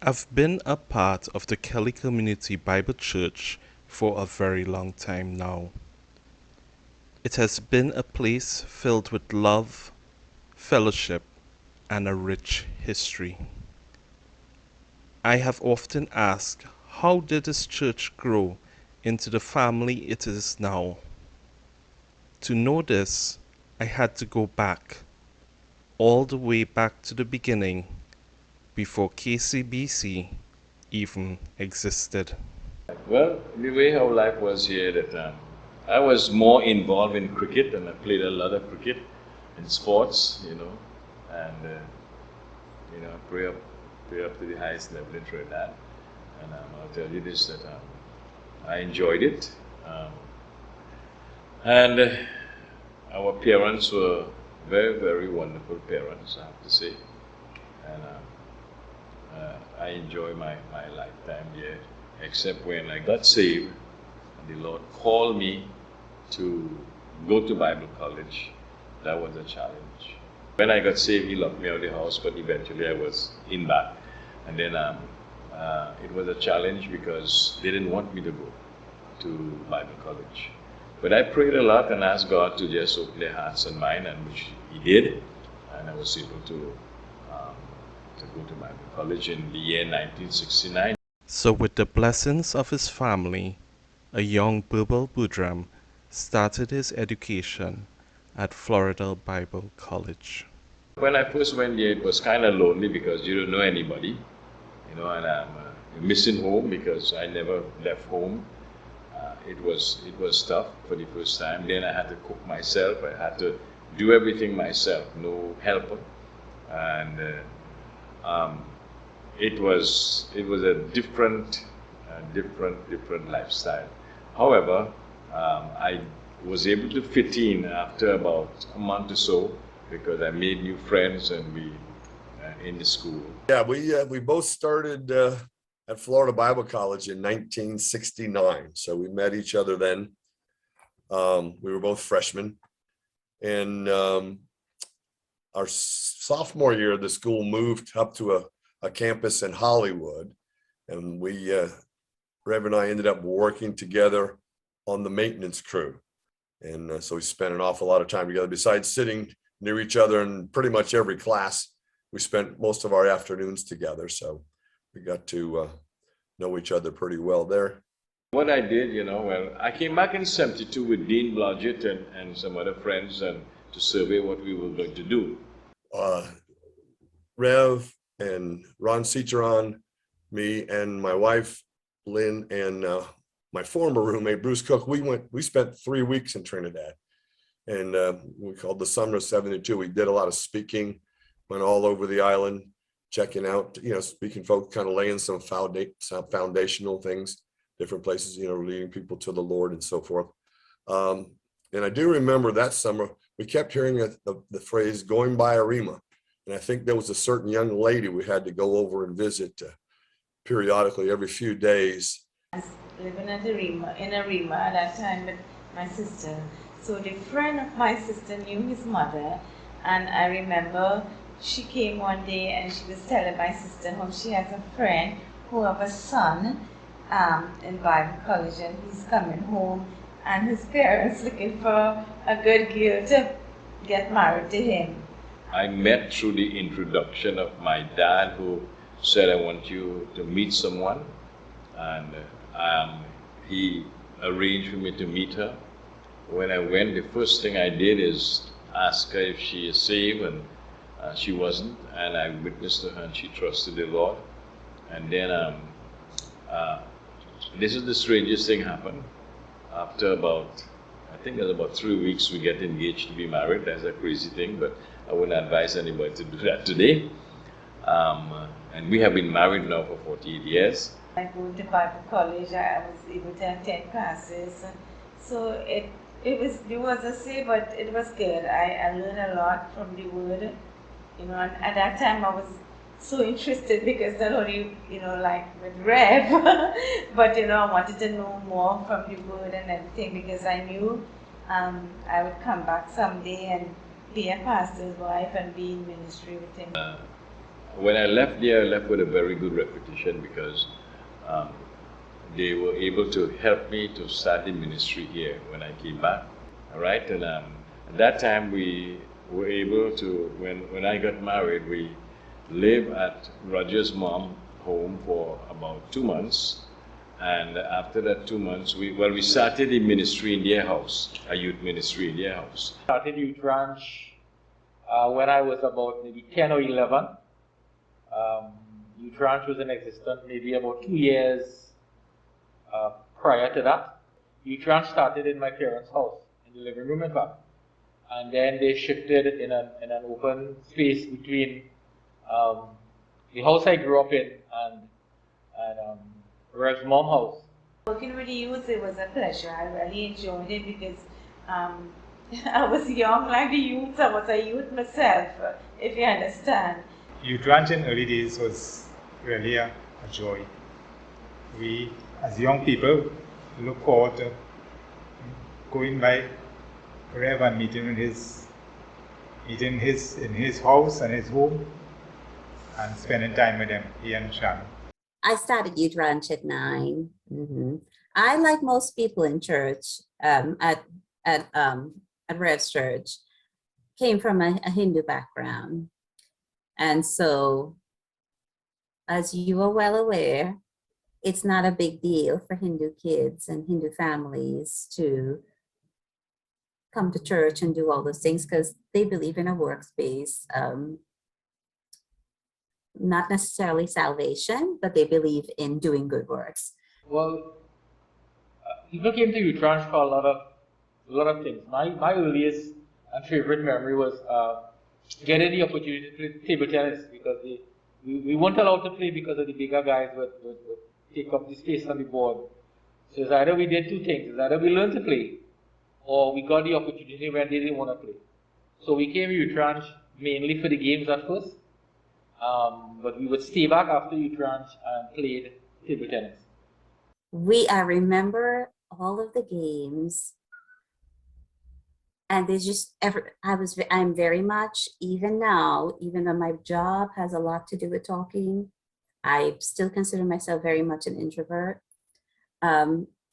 I've been a part of the Kelly Community Bible Church for a very long time now. It has been a place filled with love, fellowship, and a rich history. I have often asked, how did this church grow into the family it is now? To know this, I had to go back, all the way back to the beginning, before KCBC even existed. Well, the way how life was here at the time, I was more involved in cricket and I played a lot of cricket in sports, and pray up to the highest level in Trinidad. And I'll tell you this that I enjoyed it, and our parents were very, very wonderful parents, I have to say, and I enjoy my lifetime here, except when I got saved and the Lord called me to go to Bible college. That was a challenge. When I got saved, He locked me out of the house, but eventually I was in back. And then it was a challenge because they didn't want me to go to Bible college. But I prayed a lot and asked God to just open their hearts and mind, and which He did. And I was able to go to Bible college in the year 1969. So, with the blessings of his family, a young Birbal Budram started his education at Florida Bible College. When I first went there, it was kind of lonely because you don't know anybody, and I'm missing home because I never left home. It was tough for the first time. Then I had to cook myself. I had to do everything myself, no helper, and it was a different lifestyle. However, I was able to fit in after about a month or so because I made new friends and we in the school. Yeah, we both started at Florida Bible College in 1969. So we met each other then. We were both freshmen, and our sophomore year, the school moved up to a campus in Hollywood, and Rev and I ended up working together on the maintenance crew. And so we spent an awful lot of time together. Besides sitting near each other in pretty much every class, we spent most of our afternoons together. So we got to know each other pretty well there. What I did, well, I came back in 72 with Dean Blodgett and some other friends and to survey what we were going to do. Rev and Ron Citron, me and my wife, Lynn, and my former roommate, Bruce Cook, we spent 3 weeks in Trinidad. And we called the Summer of 72. We did a lot of speaking, went all over the island, checking out, speaking folks, kind of laying some foundational things, different places, leading people to the Lord and so forth. And I do remember that summer, we kept hearing the phrase going by Arima. And I think there was a certain young lady we had to go over and visit periodically every few days. I was living in Arima at that time with my sister. So the friend of my sister knew his mother, and I remember she came one day and she was telling my sister how she has a friend who have a son in Bible college, and he's coming home, and his parents looking for a good girl to get married to him. I met through the introduction of my dad, who said, I want you to meet someone, and he arranged for me to meet her. When I went, the first thing I did is ask her if she is saved, and she wasn't, and I witnessed to her and she trusted the Lord. And then this is the strangest thing happened. After I think it was about 3 weeks, we get engaged to be married. That's a crazy thing, but I wouldn't advise anybody to do that today. And we have been married now for 48 years. I go to Bible college, I was able to attend classes. So it was a say, but it was good. I learned a lot from the word, and at that time I was so interested because not only, like with Rev, but, I wanted to know more from the word and everything because I knew I would come back someday and be a pastor's wife and be in ministry with him. when I left there, I left with a very good reputation because um, they were able to help me to start the ministry here when I came back. All right, and at that time we were able to, when I got married, we lived at Roger's mom home for about 2 months. And after that 2 months, we started a ministry in their house, a youth ministry in their house. Started Youth Ranch when I was about maybe 10 or 11. Youth Ranch was in existence maybe about 2 years prior to that. Youth Ranch started in my parents' house, in the living room in fact. And then they shifted in an open space between the house I grew up in and Rev's mom house. Working with the youth, it was a pleasure. I really enjoyed it because I was young like the youth. I was a youth myself, if you understand. Youth Ranch in early days was really a joy. We, as young people, look forward to going by Rev and meeting in his house and his home and spending time with him, he and Shannon. I started Youth Ranch at 9. I, like most people in church, at Rev's church, came from a Hindu background. And so, as you are well aware, it's not a big deal for Hindu kids and Hindu families to come to church and do all those things because they believe in a works-based, not necessarily salvation, but they believe in doing good works. Well, people came to Youth Ranch for a lot of things. My earliest and favorite memory was getting the opportunity to play table tennis because we weren't allowed to play because of the bigger guys would take up the space on the board. So it's either we did two things. It's either we learned to play or we got the opportunity when they didn't want to play. So we came to Youth Ranch mainly for the games at first. But we would stay back after Youth Ranch and played table tennis. I remember all of the games, and there's just I'm very much, even now, even though my job has a lot to do with talking, I still consider myself very much an introvert.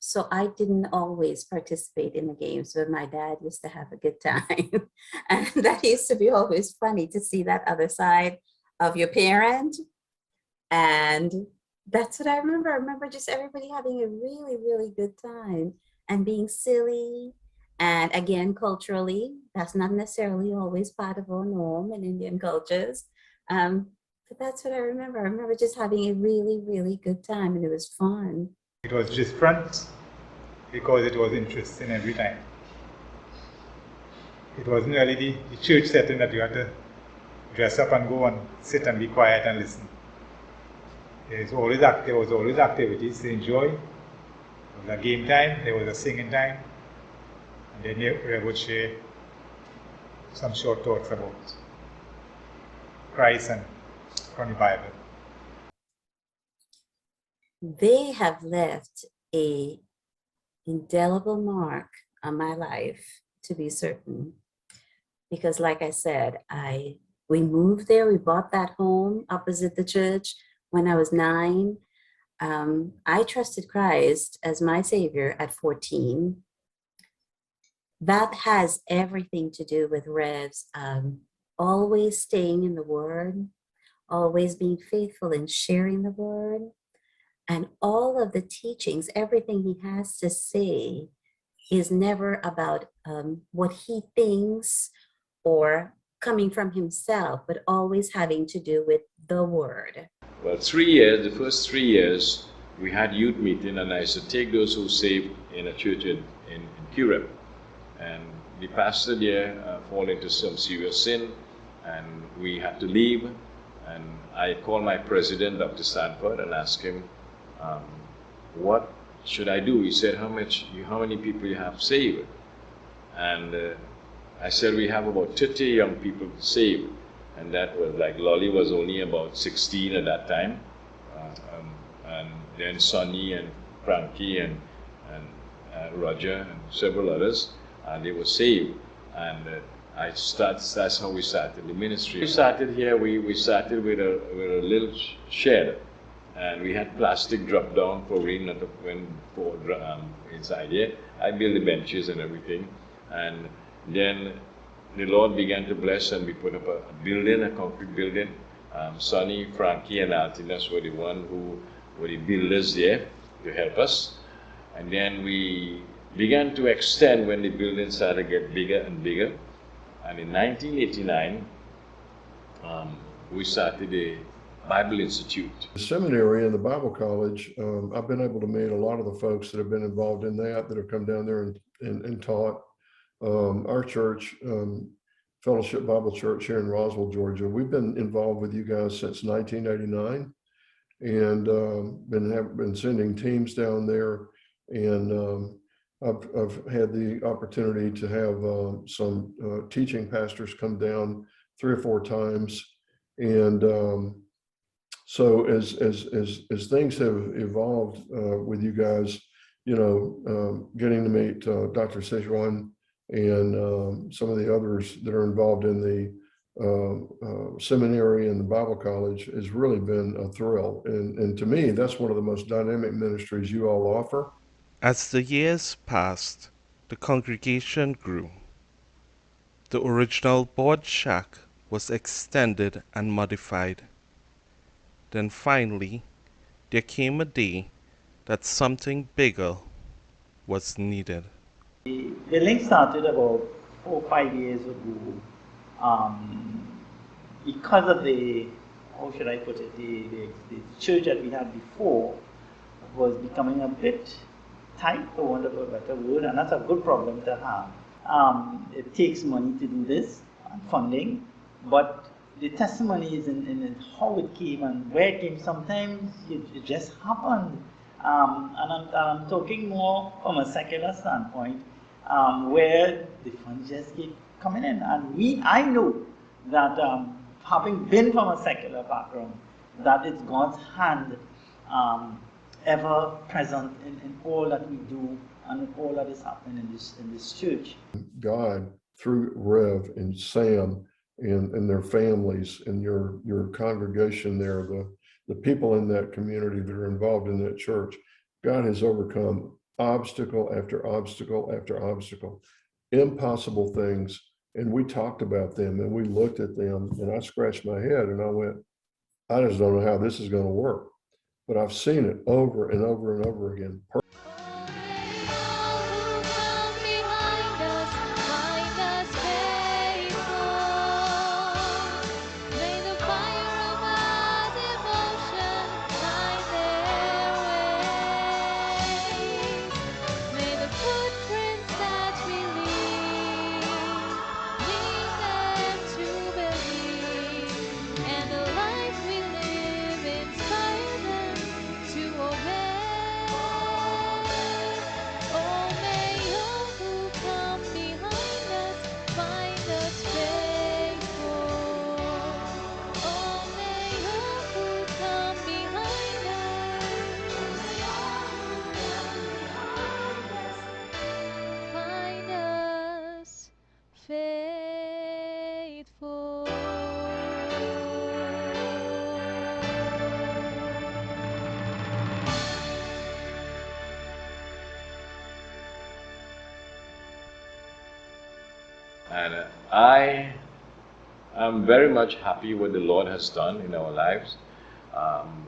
So I didn't always participate in the games, but my dad used to have a good time. And that used to be always funny to see that other side of your parent. And that's what I remember. I remember just everybody having a really, really good time and being silly. And again, culturally, that's not necessarily always part of our norm in Indian cultures. But that's what I remember. I remember just having a really, really good time, and it was fun. It was different because it was interesting every time. It wasn't really the church setting that you had to dress up and go and sit and be quiet and listen. There was always activities to enjoy. There was a game time, there was a singing time, and then they would share some short thoughts about Christ and from the Bible. They have left a indelible mark on my life, to be certain, because like I said, we moved there, we bought that home opposite the church when I was 9. I trusted Christ as my Savior at 14. That has everything to do with Rev's always staying in the Word, always being faithful in sharing the Word, and all of the teachings, everything he has to say is never about what he thinks or coming from himself, but always having to do with the Word. Well, 3 years, the first 3 years, we had youth meeting, and I used to take those who saved in a church in Curem. And the pastor there fall into some serious sin, and we had to leave. And I called my president, Dr. Stanford, and asked him, what should I do? He said, how many people you have saved? And I said, we have about 30 young people saved. And that was like, Lolly was only about 16 at that time. And then Sonny and Frankie and Roger and several others, they were saved. And That's how we started the ministry. We started here. We started with a little shed, and we had plastic drop down for rain not to pour inside here. I built the benches and everything, and then the Lord began to bless, and we put up a building, a concrete building. Sonny, Frankie, and Altinas were the builders there to help us, and then we began to extend when the building started to get bigger and bigger. And in 1989, we started the Bible Institute. The seminary and the Bible college, I've been able to meet a lot of the folks that have been involved in that have come down there and taught. Our church, Fellowship Bible Church here in Roswell, Georgia, we've been involved with you guys since 1989, and been sending teams down there. And I've had the opportunity to have some teaching pastors come down 3 or 4 times, and so as things have evolved with you guys, getting to meet Dr. Sejuan and some of the others that are involved in the seminary and the Bible college has really been a thrill. And to me, that's one of the most dynamic ministries you all offer. As the years passed, the congregation grew. The original board shack was extended and modified. Then finally, there came a day that something bigger was needed. The link started about 4 or 5 years ago, because of the, how should I put it, the church that we had before was becoming a bit tight, for want of a better word, and that's a good problem to have. It takes money to do this, and funding, but the testimony is in how it came and where it came. Sometimes it just happened. And I'm talking more from a secular standpoint, where the funds just keep coming in. And I know that having been from a secular background, that it's God's hand ever present in all that we do and in all that is happening in this church. God, through Rev and Sam and their families and your congregation there, the people in that community that are involved in that church, God has overcome obstacle after obstacle after obstacle, impossible things. And we talked about them and we looked at them, and I scratched my head and I went, I just don't know how this is going to work. But I've seen it over and over and over again. And I am very much happy what the Lord has done in our lives.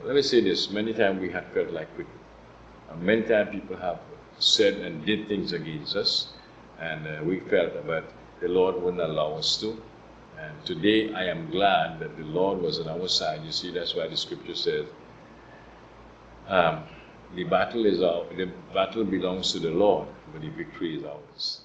Let me say this, many times we have felt like many times people have said and did things against us, and we felt that the Lord wouldn't allow us to. And today I am glad that the Lord was on our side. You see, that's why the scripture says, the battle belongs to the Lord, but the victory is ours.